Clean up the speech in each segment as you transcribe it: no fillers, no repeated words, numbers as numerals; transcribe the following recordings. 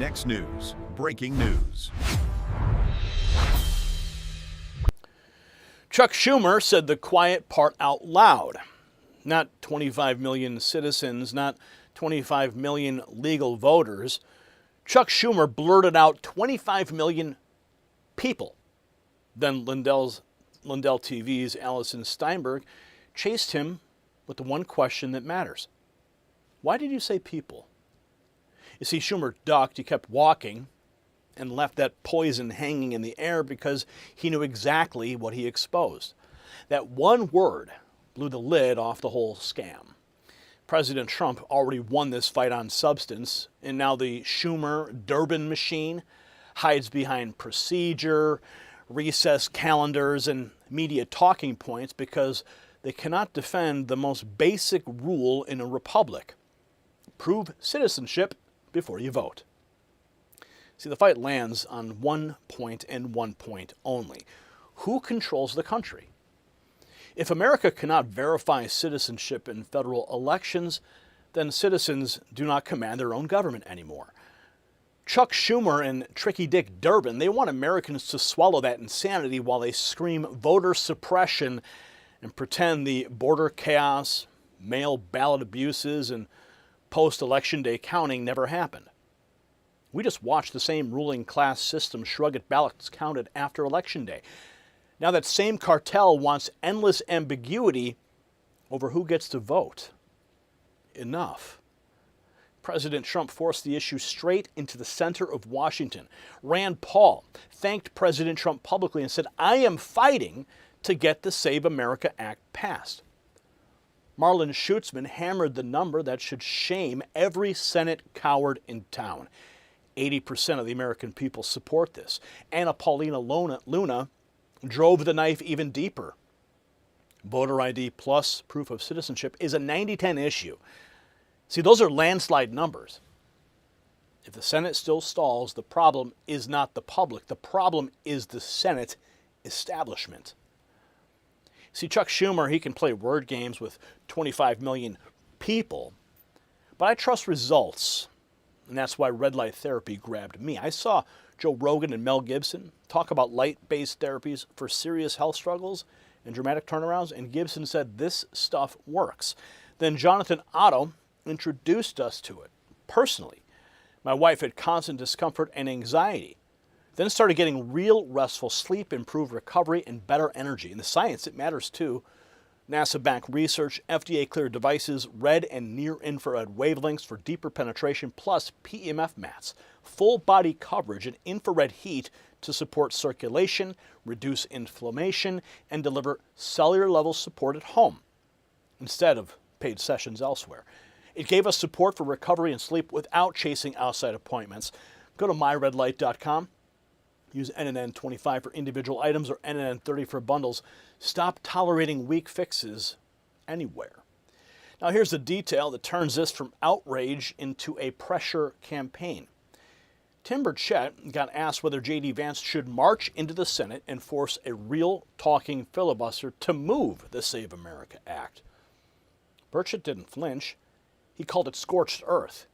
Next News, breaking news. Chuck Schumer said the quiet part out loud. Not 25 million citizens, not 25 million legal voters. Chuck Schumer blurted out 25 million people. Then LindellTV's Alison Steinberg chased him with the one question that matters. Why did you say people? You see, Schumer ducked, he kept walking, and left that poison hanging in the air because he knew exactly what he exposed. That one word blew the lid off the whole scam. President Trump already won this fight on substance, and now the Schumer-Durban machine hides behind procedure, recess calendars, and media talking points because they cannot defend the most basic rule in a republic. Prove citizenship before you vote. See, the fight lands on one point and one point only. Who controls the country? If America cannot verify citizenship in federal elections, then citizens do not command their own government anymore. Chuck Schumer and Tricky Dick Durban, they want Americans to swallow that insanity while they scream voter suppression and pretend the border chaos, mail ballot abuses, and post-election day counting never happened. We just watched the same ruling class system shrug at ballots counted after Election Day. Now that same cartel wants endless ambiguity over who gets to vote. Enough. President Trump forced the issue straight into the center of Washington. Rand Paul thanked President Trump publicly and said, "I am fighting to get the Save America Act passed." Marlin Schutzman hammered the number that should shame every Senate coward in town. 80% of the American people support this. Anna Paulina Luna drove the knife even deeper. Voter ID plus proof of citizenship is a 90-10 issue. See, those are landslide numbers. If the Senate still stalls, the problem is not the public. The problem is the Senate establishment. See, Chuck Schumer, he can play word games with 25 million people, but I trust results. And that's why red light therapy grabbed me. I saw Joe Rogan and Mel Gibson talk about light-based therapies for serious health struggles and dramatic turnarounds, and Gibson said this stuff works. Then Jonathan Otto introduced us to it personally. My wife had constant discomfort and anxiety, then started getting real restful sleep, improved recovery, and better energy. And the science, it matters too. NASA-backed research, FDA-cleared devices, red and near-infrared wavelengths for deeper penetration, plus PEMF mats, full body coverage and infrared heat to support circulation, reduce inflammation, and deliver cellular-level support at home instead of paid sessions elsewhere. It gave us support for recovery and sleep without chasing outside appointments. Go to myredlight.com. Use NNN25 for individual items or NNN30 for bundles. Stop tolerating weak fixes anywhere. Now here's the detail that turns this from outrage into a pressure campaign. Tim Burchett got asked whether J.D. Vance should march into the Senate and force a real talking filibuster to move the Save America Act. Burchett didn't flinch. He called it scorched earth.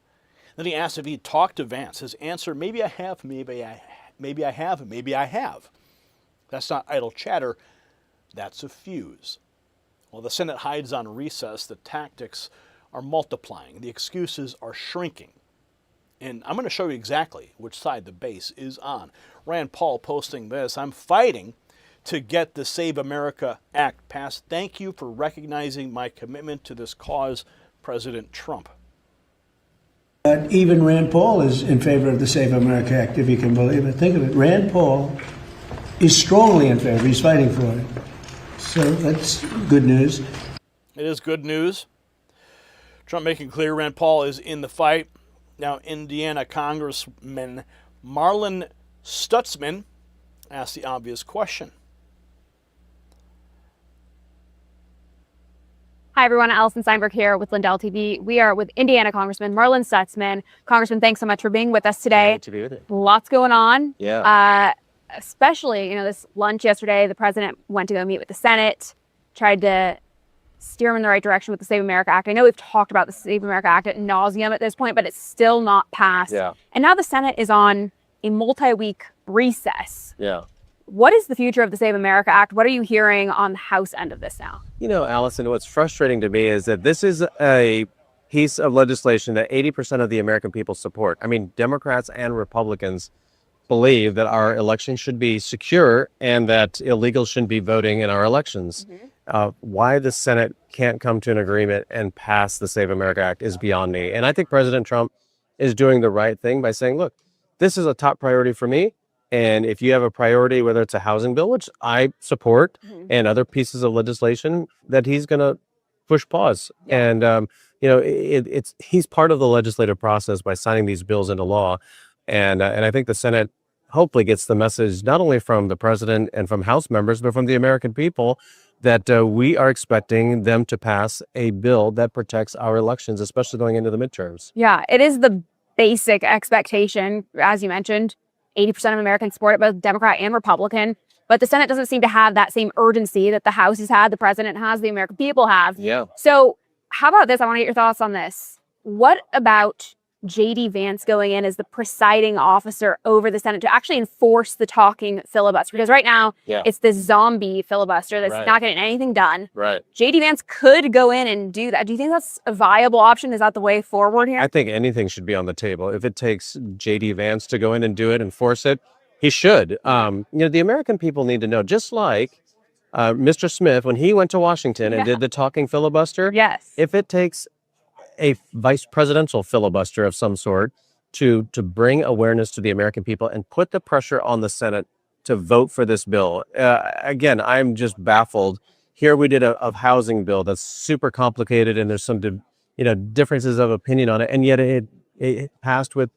Then he asked if he'd talked to Vance. His answer, maybe I have, maybe I have. That's not idle chatter. That's a fuse. While the Senate hides on recess, the tactics are multiplying. The excuses are shrinking. And I'm going to show you exactly which side the base is on. Rand Paul posting this: "I'm fighting to get the Save America Act passed. Thank you for recognizing my commitment to this cause, President Trump." Even Rand Paul is in favor of the Save America Act, if you can believe it. Think of it. Rand Paul is strongly in favor. He's fighting for it. So that's good news. It is good news. Trump making clear Rand Paul is in the fight. Now, Indiana Congressman Marlin Stutzman asked the obvious question. Hi, everyone. Alison Steinberg here with LindellTV. We are with Indiana Congressman Marlin Stutzman. Congressman, thanks so much for being with us today. Great to be with it. Lots going on. Yeah. Especially, this lunch yesterday, the president went to go meet with the Senate, tried to steer them in the right direction with the Save America Act. I know we've talked about the Save America Act ad nauseum at this point, but it's still not passed. Yeah. And now the Senate is on a multi-week recess. Yeah. What is the future of the Save America Act? What are you hearing on the House end of this now? You know, Alison, what's frustrating to me is that this is a piece of legislation that 80% of the American people support. I mean, Democrats and Republicans believe that our elections should be secure and that illegals shouldn't be voting in our elections. Why the Senate can't come to an agreement and pass the Save America Act is beyond me. And I think President Trump is doing the right thing by saying, look, this is a top priority for me. And if you have a priority, whether it's a housing bill, which I support, and other pieces of legislation, that he's going to push pause. And, you know, he's part of the legislative process by signing these bills into law. And I think the Senate hopefully gets the message not only from the president and from House members, but from the American people that we are expecting them to pass a bill that protects our elections, especially going into the midterms. Yeah, it is the basic expectation, as you mentioned. 80% of Americans support it, both Democrat and Republican. But the Senate doesn't seem to have that same urgency that the House has had, the president has, the American people have. Yeah. So how about this? I want to get your thoughts on this. What about J.D. Vance going in as the presiding officer over the Senate to actually enforce the talking filibuster? Because right now it's this zombie filibuster that's not getting anything done. Right. J.D. Vance could go in and do that. Do you think that's a viable option? Is that the way forward here? I think anything should be on the table. If it takes J.D. Vance to go in and do it and force it, he should. You know, the American people need to know, just like Mr. Smith, when he went to Washington and did the talking filibuster, if it takes a vice presidential filibuster of some sort to bring awareness to the American people and put the pressure on the Senate to vote for this bill. Again, I'm just baffled. Here we did a housing bill that's super complicated and there's some differences of opinion on it, and yet it passed with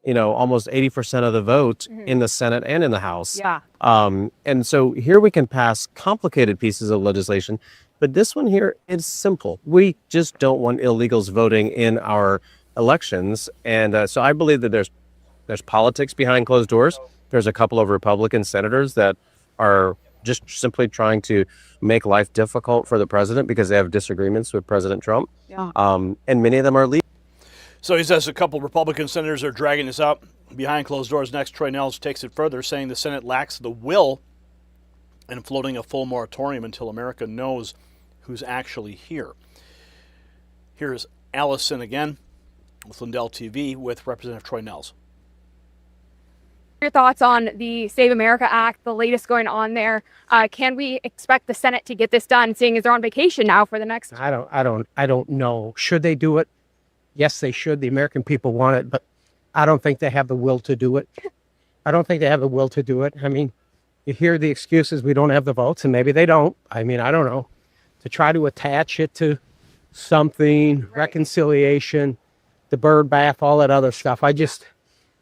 almost 80% of the vote in the Senate and in the House. And so here we can pass complicated pieces of legislation. But this one here is simple. We just don't want illegals voting in our elections. And so I believe that there's politics behind closed doors. There's a couple of Republican senators that are just simply trying to make life difficult for the president because they have disagreements with President Trump. And many of them are legal. So he says a couple of Republican senators are dragging this out behind closed doors. Next, Troy Nehls takes it further, saying the Senate lacks the will and floating a full moratorium until America knows who's actually here. Here's Alison again with LindellTV with Representative Troy Nehls. Your thoughts on the Save America Act, the latest going on there? Can we expect the Senate to get this done, seeing as they're on vacation now for the next? I don't know. Should they do it? Yes, they should. The American people want it, but I don't think they have the will to do it. I don't think they have the will to do it. I mean, you hear the excuses, we don't have the votes, and maybe they don't. I mean, I don't know. To try to attach it to something, reconciliation, the bird bath, all that other stuff. I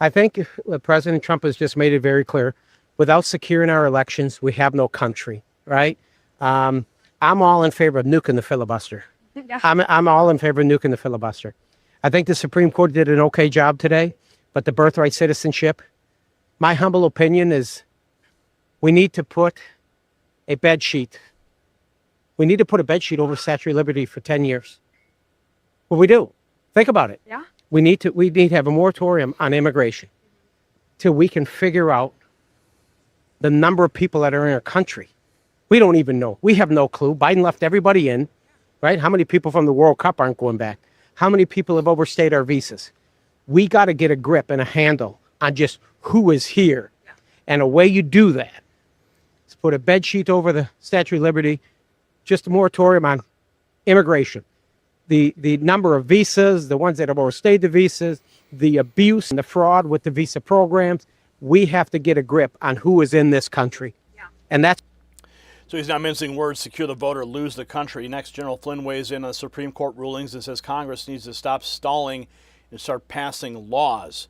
think President Trump has just made it very clear. Without securing our elections, we have no country, right? I'm all in favor of nuking the filibuster. I'm all in favor of nuking the filibuster. I think the Supreme Court did an okay job today, but the birthright citizenship, my humble opinion is we need to put a bed sheet. We need to put a bed sheet over Statue of Liberty for 10 years. Well, we do. Think about it. We need to have a moratorium on immigration till we can figure out the number of people that are in our country. We don't even know. We have no clue. Biden left everybody in, right? How many people from the World Cup aren't going back? How many people have overstayed our visas? We got to get a grip and a handle on just who is here. And a way you do that is put a bed sheet over the Statue of Liberty, just a moratorium on immigration. The number of visas, the ones that have overstayed the visas, the abuse and the fraud with the visa programs, we have to get a grip on who is in this country. And that's... So he's not mincing words, secure the vote or lose the country. Next, General Flynn weighs in on Supreme Court rulings and says Congress needs to stop stalling and start passing laws.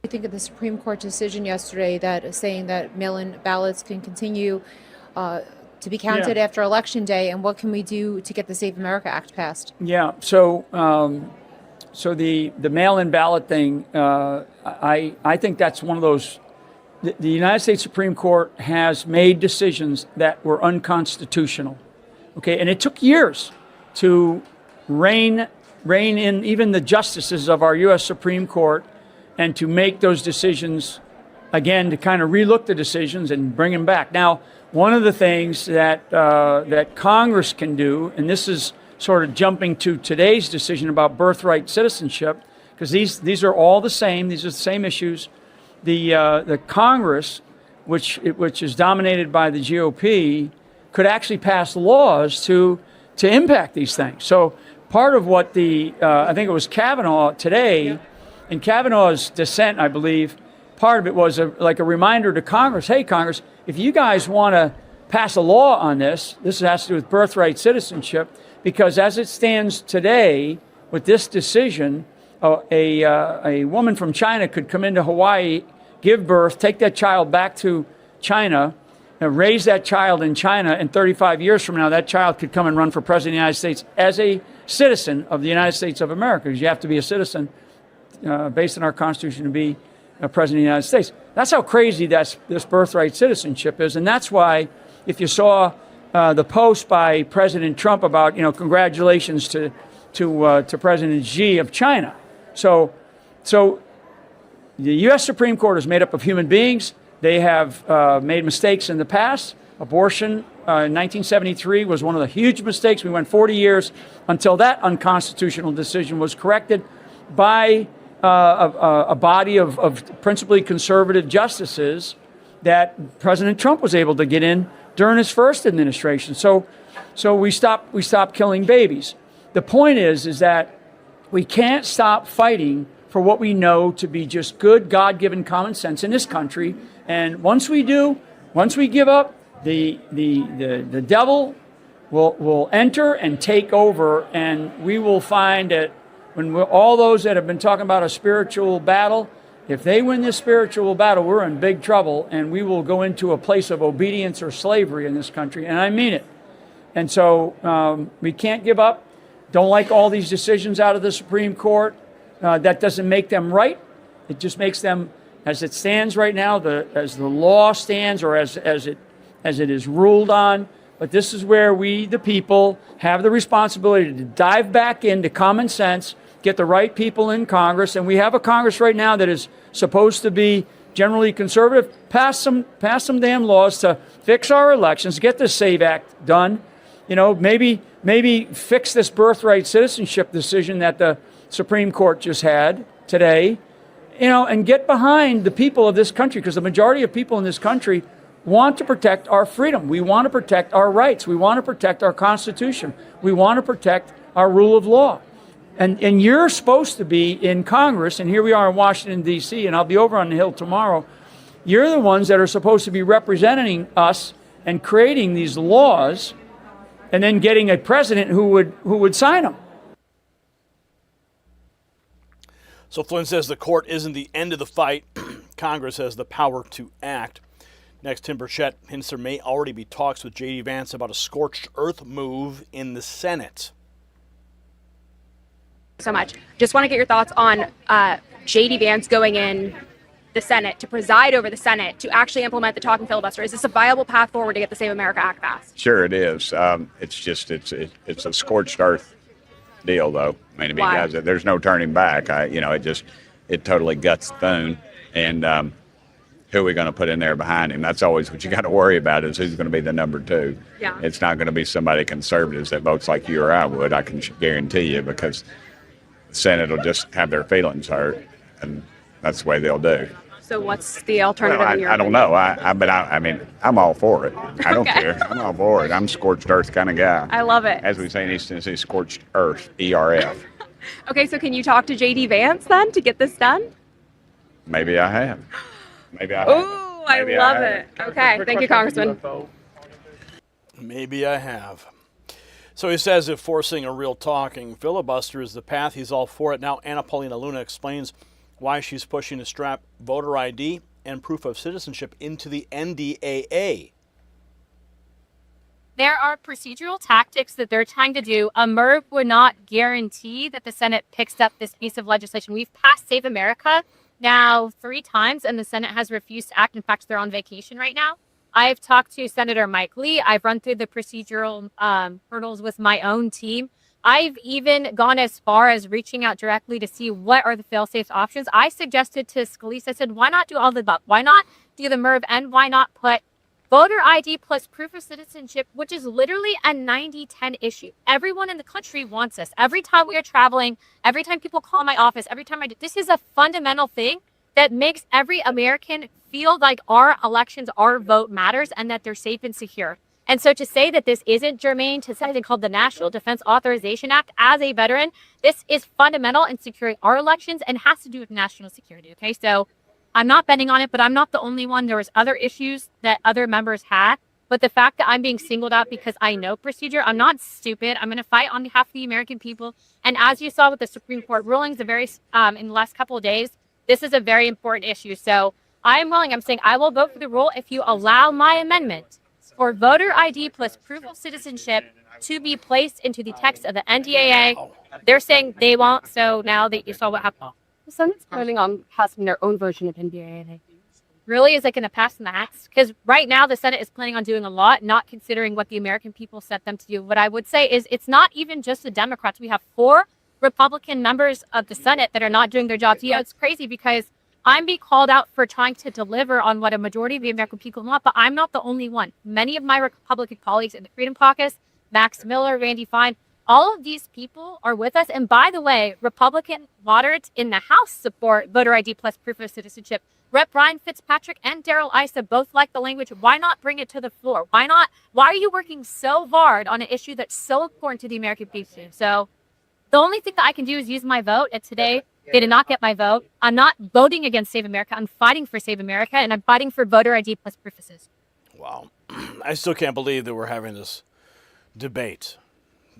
I think of the Supreme Court decision yesterday that is saying that mail-in ballots can continue to be counted after Election Day, and what can we do to get the Save America Act passed? So the mail-in ballot thing, I think that's one of those. The United States Supreme Court has made decisions that were unconstitutional. Okay, and it took years to rein in even the justices of our U.S. Supreme Court and to make those decisions, again, to kind of relook the decisions and bring them back. Now, one of the things that that Congress can do, and this is sort of jumping to today's decision about birthright citizenship, because these are all the same. These are the same issues. The Congress, which is dominated by the GOP, could actually pass laws to impact these things. So part of what I think it was Kavanaugh today, in Kavanaugh's dissent, I believe, part of it was like a reminder to Congress, hey, Congress, if you guys want to pass a law on this has to do with birthright citizenship, because as it stands today with this decision, a woman from China could come into Hawaii, give birth, take that child back to China, raise that child in China, and 35 years from now, that child could come and run for president of the United States as a citizen of the United States of America, because you have to be a citizen based on our Constitution to be a president of the United States. That's how crazy this birthright citizenship is, and that's why if you saw the post by President Trump about, congratulations to President Xi of China. So the U.S. Supreme Court is made up of human beings. They have made mistakes in the past. Abortion in 1973 was one of the huge mistakes. We went 40 years until that unconstitutional decision was corrected by a body of principally conservative justices that President Trump was able to get in during his first administration. So we stopped killing babies. The point is that we can't stop fighting for what we know to be just good, God-given common sense in this country. And once we give up, the devil will enter and take over, and we will find that when all those that have been talking about a spiritual battle, if they win this spiritual battle, we're in big trouble, and we will go into a place of obedience or slavery in this country, and I mean it. And so we can't give up. Don't like all these decisions out of the Supreme Court. That doesn't make them right. It just makes them, as it stands right now, as the law stands, or as it is ruled on. But this is where we, the people, have the responsibility to dive back into common sense, get the right people in Congress, and we have a Congress right now that is supposed to be generally conservative. Pass some damn laws to fix our elections, get the SAVE Act done. Maybe fix this birthright citizenship decision that the Supreme Court just had today, and get behind the people of this country, because the majority of people in this country want to protect our freedom. We want to protect our rights. We want to protect our Constitution. We want to protect our rule of law. And you're supposed to be in Congress, and here we are in Washington, D.C., and I'll be over on the Hill tomorrow. You're the ones that are supposed to be representing us and creating these laws, and then getting a president who would sign them. So Flynn says the court isn't the end of the fight. Congress has the power to act. Next, Tim Burchett hints there may already be talks with J.D. Vance about a scorched earth move in the Senate. So much. Just want to get your thoughts on J.D. Vance going in the Senate to preside over the Senate to actually implement the talking filibuster. Is this a viable path forward to get the Save America Act passed? Sure, it is. It's a scorched earth deal, though. I mean, because there's no turning back. It totally guts Thune, and who are we going to put in there behind him? That's always what you got to worry about, is who's going to be the number two. Yeah. It's not going to be somebody conservatives that votes like you or I would. I can guarantee you, because the Senate will just have their feelings hurt, and that's the way they'll do. So what's the alternative? Well, I don't know. I mean, I'm all for it. I don't Okay. care. I'm all for it. I'm scorched earth kind of guy. I love it. As we say in East Tennessee, scorched earth, ERF. Okay, so can you talk to J.D. Vance then to get this done? Maybe I have. Maybe I have. Ooh, I love it. Okay, thank you, Congressman. Maybe I have. So he says if forcing a real talking filibuster is the path, he's all for it. Now Anna Paulina Luna explains why she's pushing to strap voter ID and proof of citizenship into the NDAA. There are procedural tactics that they're trying to do. A MIRB would not guarantee that the Senate picks up this piece of legislation. We've passed Save America now 3 times, and the Senate has refused to act. In fact, they're on vacation right now. I've talked to Senator Mike Lee. I've run through the procedural hurdles with my own team. I've even gone as far as reaching out directly to see what are the fail-safe options. I suggested to Scalise, I said, why not do all the above? Why not do the MERV, and why not put voter ID plus proof of citizenship, which is literally a 90-10 issue. Everyone in the country wants this. Every time we are traveling, every time people call my office, every time I do, this is a fundamental thing that makes every American feel like our elections, our vote matters, and that they're safe and secure. And so to say that this isn't germane to something called the National Defense Authorization Act, as a veteran, this is fundamental in securing our elections and has to do with national security, okay? So I'm not betting on it, but I'm not the only one. There was other issues that other members had. But the fact that I'm being singled out because I know procedure, I'm not stupid. I'm going to fight on behalf of the American people. And as you saw with the Supreme Court rulings in the last couple of days, this is a very important issue. So I'm saying I will vote for the rule if you allow my amendment for voter ID plus proof of citizenship to be placed into the text of the NDAA. They're saying they won't. So now that you saw what happened. The Senate's planning on passing their own version of NDAA. Really? Is it going to pass in the House? Because right now the Senate is planning on doing a lot, not considering what the American people set them to do. What I would say is it's not even just the Democrats. We have 4 Republican members of the Senate that are not doing their jobs. It's crazy because I'm being called out for trying to deliver on what a majority of the American people want, but I'm not the only one. Many of my Republican colleagues in the Freedom Caucus, Max Miller, Randy Fine, all of these people are with us. And by the way, Republican moderates in the House support voter ID plus proof of citizenship. Rep. Brian Fitzpatrick and Darrell Issa both like the language. Why not bring it to the floor? Why are you working so hard on an issue that's so important to the American people? So the only thing that I can do is use my vote. And today they did not get my vote. I'm not voting against Save America. I'm fighting for Save America, and I'm fighting for voter ID plus proof of citizenship. Wow. I still can't believe that we're having this debate.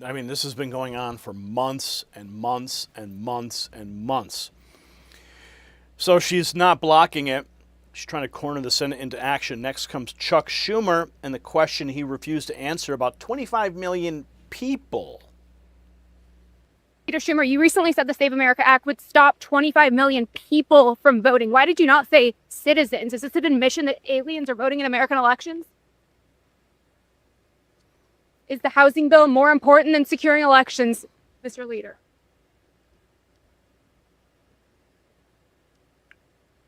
I mean, this has been going on for months and months and months and months. So she's not blocking it. She's trying to corner the Senate into action. Next comes Chuck Schumer and the question he refused to answer about 25 million people. Peter Schumer, you recently said the Save America Act would stop 25 million people from voting. Why did you not say citizens? Is this an admission that aliens are voting in American elections? Is the housing bill more important than securing elections, Mr. Leader?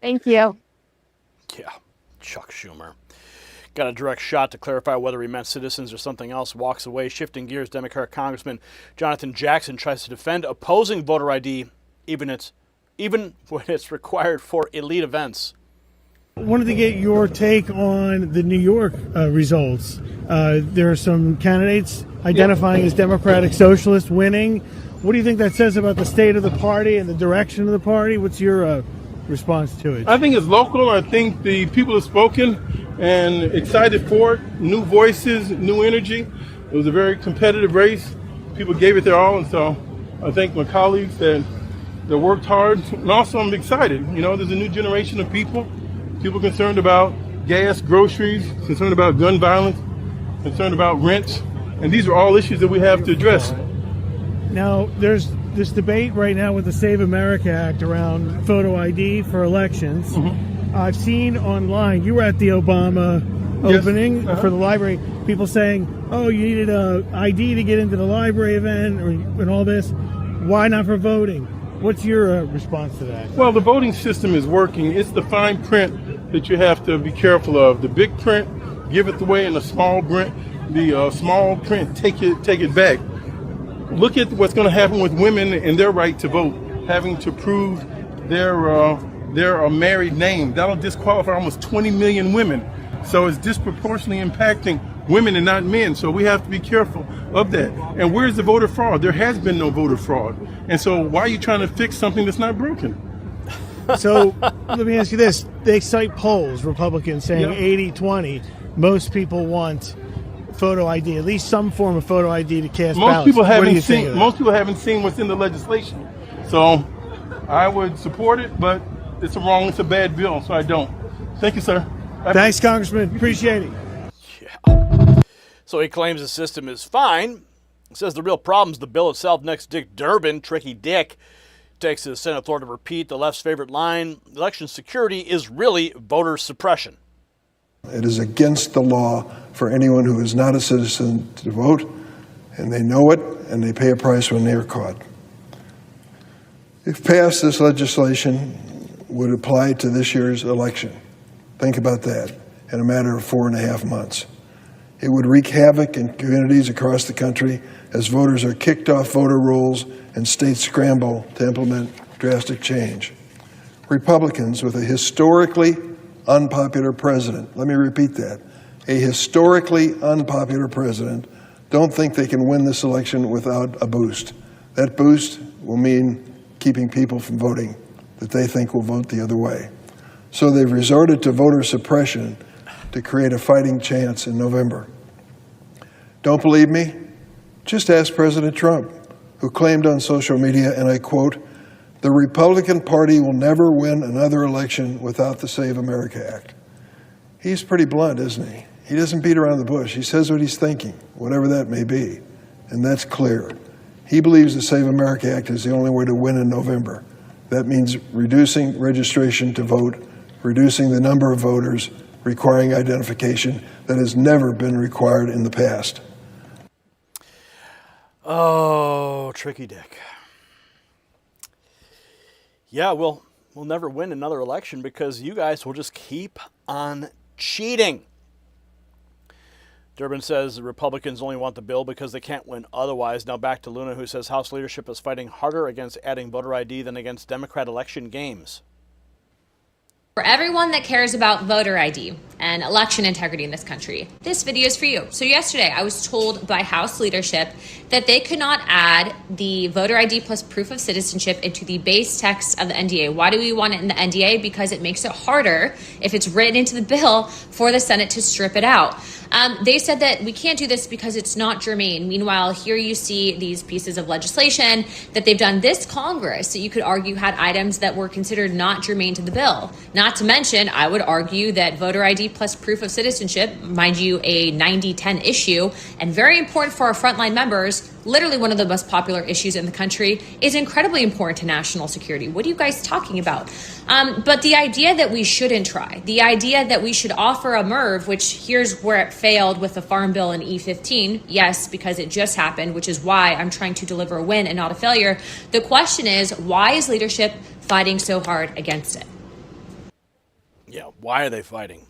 Thank you. Yeah, Chuck Schumer. Got a direct shot to clarify whether he meant citizens or something else. Walks away. Shifting gears, Democratic Congressman Jonathan Jackson tries to defend opposing voter ID even when it's required for elite events. Wanted to get your take on the New York results. There are some candidates identifying as Democratic Socialists winning. What do you think that says about the state of the party and the direction of the party? What's your response to it? I think it's local. I think the people have spoken and excited for it. New voices, new energy. It was a very competitive race. People gave it their all, and so I thank my colleagues that worked hard. And also I'm excited. You know, there's a new generation of people concerned about gas, groceries, concerned about gun violence, concerned about rent, and these are all issues that we have to address. Now, there's this debate right now with the Save America Act around photo ID for elections. Mm-hmm. I've seen online, you were at the Obama opening for the library, people saying, oh, you needed a ID to get into the library event and all this. Why not for voting? What's your response to that? Well, the voting system is working. It's the fine print that you have to be careful of. The big print, give it away, and the small print, take it back. Look at what's going to happen with women and their right to vote, having to prove their married name. That'll disqualify almost 20 million women. So it's disproportionately impacting women and not men. So we have to be careful of that. And where's the voter fraud? There has been no voter fraud. And so why are you trying to fix something that's not broken? So let me ask you this. They cite polls, Republicans saying 80-20. Most people want photo ID, at least some form of photo ID to cast ballots. Most people haven't seen what's in the legislation. So I would support it, but it's a bad bill, so I don't. Thank you, sir. Thanks, Congressman. Appreciate it. Yeah. So he claims the system is fine. He says the real problem is the bill itself. Next, Dick Durban, Tricky Dick, takes to the Senate floor to repeat the left's favorite line. Election security is really voter suppression. It is against the law for anyone who is not a citizen to vote, and they know it, and they pay a price when they are caught. If passed, this legislation would apply to this year's election. Think about that, in a matter of 4.5 months. It would wreak havoc in communities across the country as voters are kicked off voter rolls and states scramble to implement drastic change. Republicans, with a historically unpopular president, let me repeat that, a historically unpopular president, don't think they can win this election without a boost. That boost will mean keeping people from voting that they think will vote the other way. So they've resorted to voter suppression to create a fighting chance in November. Don't believe me? Just ask President Trump, who claimed on social media, and I quote, "The Republican Party will never win another election without the Save America Act." He's pretty blunt, isn't he? He doesn't beat around the bush. He says what he's thinking, whatever that may be, and that's clear. He believes the Save America Act is the only way to win in November. That means reducing registration to vote, reducing the number of voters, requiring identification that has never been required in the past. Oh, Tricky Dick. Yeah, we'll never win another election because you guys will just keep on cheating. Durban says the Republicans only want the bill because they can't win otherwise. Now back to Luna, who says House leadership is fighting harder against adding voter ID than against Democrat election games. For everyone that cares about voter ID and election integrity in this country, this video is for you. So yesterday, I was told by House leadership that they could not add the voter ID plus proof of citizenship into the base text of the NDA. Why do we want it in the NDA? Because it makes it harder, if it's written into the bill, for the Senate to strip it out. They said that we can't do this because it's not germane. Meanwhile, here you see these pieces of legislation that they've done this Congress that you could argue had items that were considered not germane to the bill. Not to mention, I would argue that voter ID plus proof of citizenship, mind you, a 90-10 issue, and very important for our frontline members, literally one of the most popular issues in the country, is incredibly important to national security. What are you guys talking about? But the idea that we shouldn't try, the idea that we should offer a MIRV, which here's where it failed with the Farm Bill and E15, yes, because it just happened, which is why I'm trying to deliver a win and not a failure. The question is, why is leadership fighting so hard against it? Yeah, why are they fighting?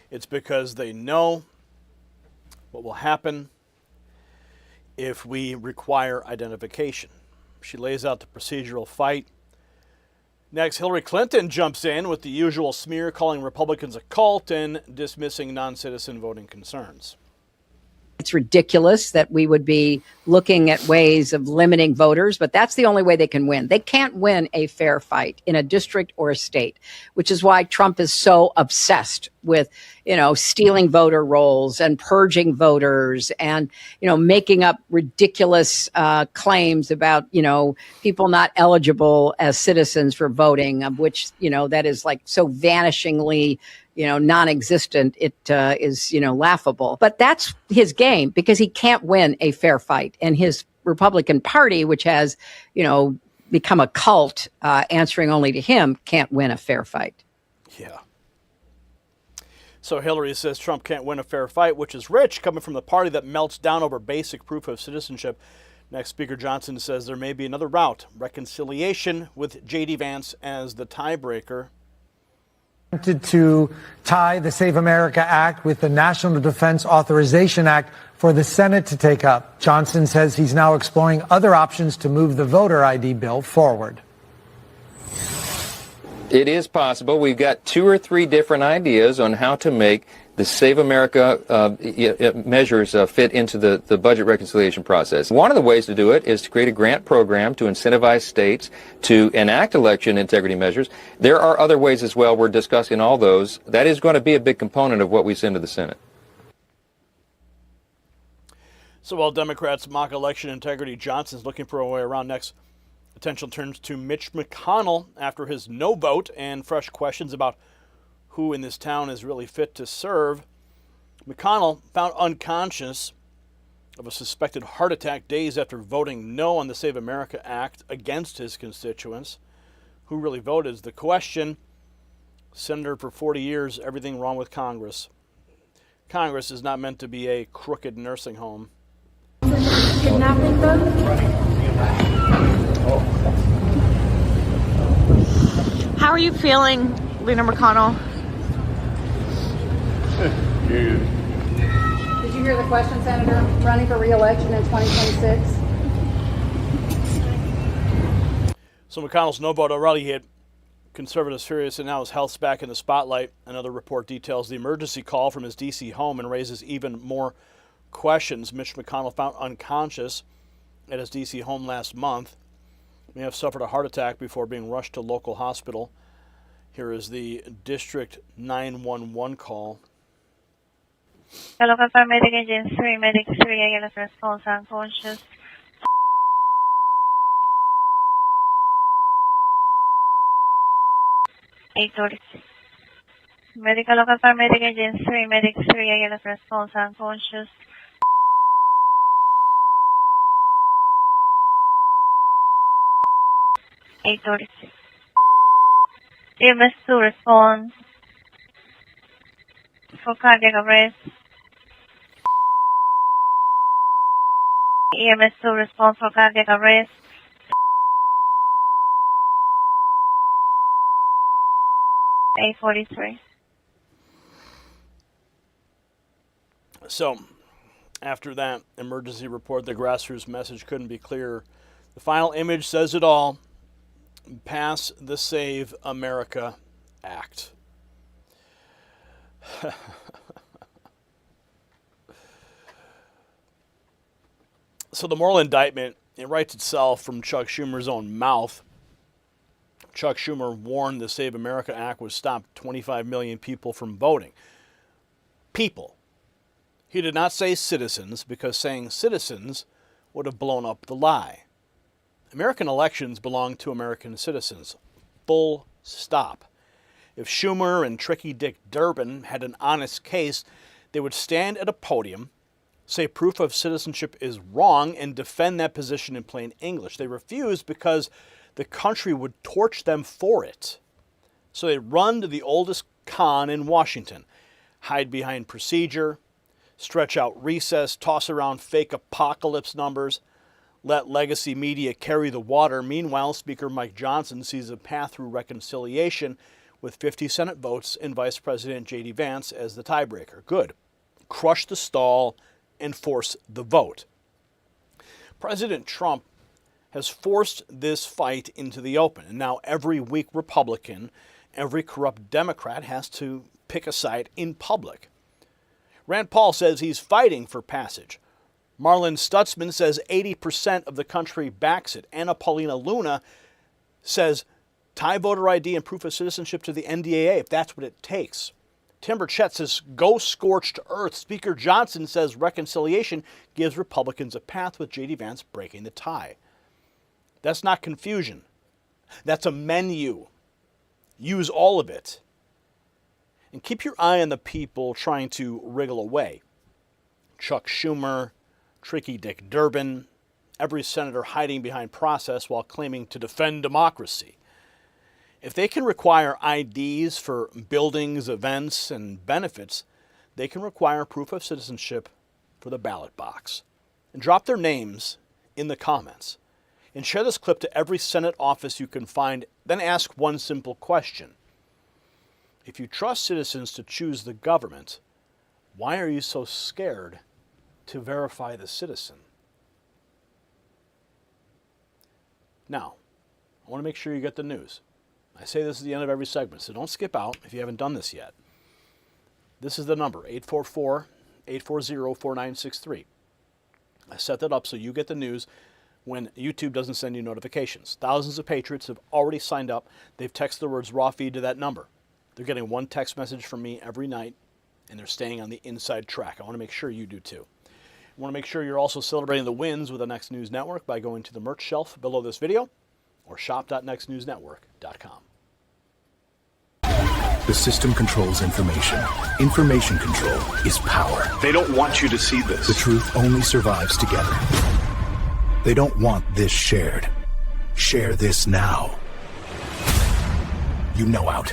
It's because they know what will happen if we require identification. She lays out the procedural fight. Next, Hillary Clinton jumps in with the usual smear, calling Republicans a cult and dismissing non-citizen voting concerns. It's ridiculous that we would be looking at ways of limiting voters, but that's the only way they can win. They can't win a fair fight in a district or a state, which is why Trump is so obsessed with, stealing voter rolls and purging voters and, making up ridiculous claims about, people not eligible as citizens for voting, of which, that is like so vanishingly non-existent, it is, laughable. But that's his game because he can't win a fair fight. And his Republican Party, which has, become a cult answering only to him, can't win a fair fight. Yeah. So Hillary says Trump can't win a fair fight, which is rich, coming from the party that melts down over basic proof of citizenship. Next, Speaker Johnson says there may be another route, reconciliation with J.D. Vance as the tiebreaker. To tie the Save America Act with the National Defense Authorization Act for the Senate to take up. Johnson says he's now exploring other options to move the voter ID bill forward. It is possible. We've got 2 or 3 different ideas on how to make the Save America measures fit into the budget reconciliation process. One of the ways to do it is to create a grant program to incentivize states to enact election integrity measures. There are other ways as well. We're discussing all those. That is going to be a big component of what we send to the Senate. So while Democrats mock election integrity, Johnson's looking for a way around. Next, attention turns to Mitch McConnell after his no vote and fresh questions about who in this town is really fit to serve. McConnell found unconscious of a suspected heart attack days after voting no on the Save America Act against his constituents. Who really voted is the question. Senator for 40 years, everything wrong with Congress. Congress is not meant to be a crooked nursing home. Kidnapping them? How are you feeling, Leader McConnell? Did you hear the question, Senator? Running for re-election in 2026? So McConnell's no vote already hit conservatives furious, and now his health's back in the spotlight. Another report details the emergency call from his D.C. home and raises even more questions. Mitch McConnell, found unconscious at his D.C. home last month, may have suffered a heart attack before being rushed to local hospital. Here is the District 911 call. Hello, paramedic agent 3, medic 3, ALS response unconscious. Medical local paramedic agent 3, medic 3, ALS response unconscious. EMS 2 response for cardiac arrest. EMS 2 response for cardiac arrest. A43. So, after that emergency report, the grassroots message couldn't be clearer. The final image says it all. Pass the Save America Act. So the moral indictment, it writes itself from Chuck Schumer's own mouth. Chuck Schumer warned the Save America Act would stop 25 million people from voting. People. He did not say citizens, because saying citizens would have blown up the lie. American elections belong to American citizens. Full stop. If Schumer and Tricky Dick Durban had an honest case, they would stand at a podium, say proof of citizenship is wrong, and defend that position in plain English. They refused because the country would torch them for it. So they run to the oldest con in Washington, hide behind procedure, stretch out recess, toss around fake apocalypse numbers, let legacy media carry the water. Meanwhile, Speaker Mike Johnson sees a path through reconciliation with 50 Senate votes and Vice President J.D. Vance as the tiebreaker. Good. Crush the stall and force the vote. President Trump has forced this fight into the open, and now every weak Republican, every corrupt Democrat has to pick a side in public. Rand Paul says he's fighting for passage. Marlin Stutzman says 80% of the country backs it. Anna Paulina Luna says tie voter ID and proof of citizenship to the NDAA if that's what it takes. Tim Burchett says go scorched earth. Speaker Johnson says reconciliation gives Republicans a path, with J.D. Vance breaking the tie. That's not confusion. That's a menu. Use all of it. And keep your eye on the people trying to wriggle away. Chuck Schumer, Tricky Dick Durban, every senator hiding behind process while claiming to defend democracy. If they can require IDs for buildings, events, and benefits, they can require proof of citizenship for the ballot box. And drop their names in the comments. And share this clip to every Senate office you can find. Then ask one simple question. If you trust citizens to choose the government, why are you so scared to verify the citizen? Now, I want to make sure you get the news. I say this at the end of every segment, so don't skip out if you haven't done this yet. This is the number, 844-840-4963. I set that up so you get the news when YouTube doesn't send you notifications. Thousands of patriots have already signed up. They've texted the words raw feed to that number. They're getting one text message from me every night, and they're staying on the inside track. I want to make sure you do too. I want to make sure you're also celebrating the wins with the Next News Network by going to the merch shelf below this video or shop.nextnewsnetwork.com. The system controls information. Information control is power. They don't want you to see this. The truth only survives together. They don't want this shared. Share this now. You know out.